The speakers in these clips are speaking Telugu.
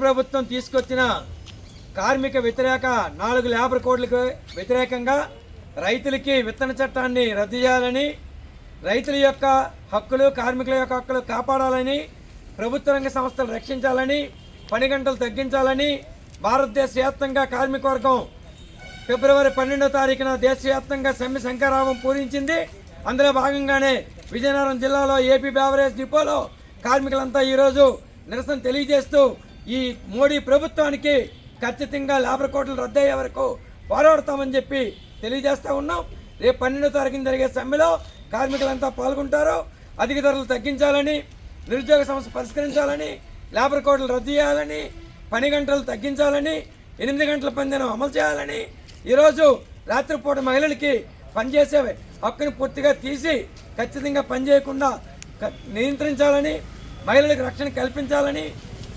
ప్రభుత్వం తీసుకొచ్చిన కార్మిక వ్యతిరేక 4 లేబర్ కోడ్లకు వ్యతిరేకంగా రైతులకి విత్తన చట్టాన్ని రద్దు చేయాలని, రైతుల యొక్క హక్కులు, కార్మికుల యొక్క హక్కులు కాపాడాలని, ప్రభుత్వ రంగ సంస్థలు రక్షించాలని, పని గంటలు తగ్గించాలని భారతదేశ వ్యాప్తంగా కార్మిక వర్గం ఫిబ్రవరి 12వ తారీఖున దేశవ్యాప్తంగా సమ్మె శంఖారావం పూరించింది. అందులో భాగంగానే విజయనగరం జిల్లాలో ఏపీ బేవరేజ్ డిపోలో కార్మికులంతా ఈరోజు నిరసన తెలియజేస్తూ ఈ మోడీ ప్రభుత్వానికి ఖచ్చితంగా లేబర్ కోడ్లు రద్దయ్యే వరకు పోరాడతామని చెప్పి తెలియజేస్తూ ఉన్నాం. రేపు 12వ తారీఖున జరిగే సమ్మెలో కార్మికులంతా పాల్గొంటారు. అధిక ధరలు తగ్గించాలని, నిరుద్యోగ సమస్య పరిష్కరించాలని, లేబర్ కోడ్లు రద్దు చేయాలని, పని గంటలు తగ్గించాలని, 8 గంటల పనిదినం అమలు చేయాలని, ఈరోజు రాత్రిపూట మహిళలకి పనిచేసే హక్కుని పూర్తిగా తీసి ఖచ్చితంగా పనిచేయకుండా నియంత్రించాలని, మహిళలకు రక్షణ కల్పించాలని,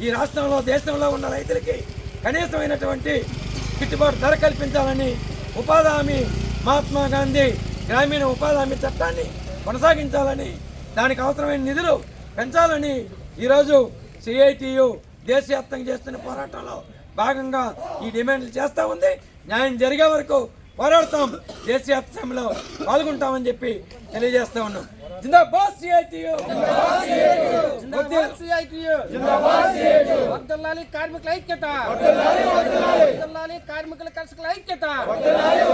ఈ రాష్ట్రంలో దేశంలో ఉన్న రైతులకి కనీసమైనటువంటి గిట్టుబాటు ధర కల్పించాలని, ఉపాధి హామీ మహాత్మా గాంధీ గ్రామీణ ఉపాధి హామీ చట్టాన్ని కొనసాగించాలని, దానికి అవసరమైన నిధులు పెంచాలని ఈరోజు సిఐటియు దేశవ్యాప్తంగా చేస్తున్న పోరాటంలో భాగంగా ఈ డిమాండ్లు చేస్తూ ఉంది. న్యాయం జరిగే వరకు పోరాడతాం, దేశవ్యాప్త సమ్మెలో పాల్గొంటామని చెప్పి తెలియజేస్తా ఉన్నాం. జిందాబాద్ సిఐటియు, వర్ధిల్లాలి కార్మికుల ఐక్యత, కార్మికుల కర్షకుల ఐక్యత.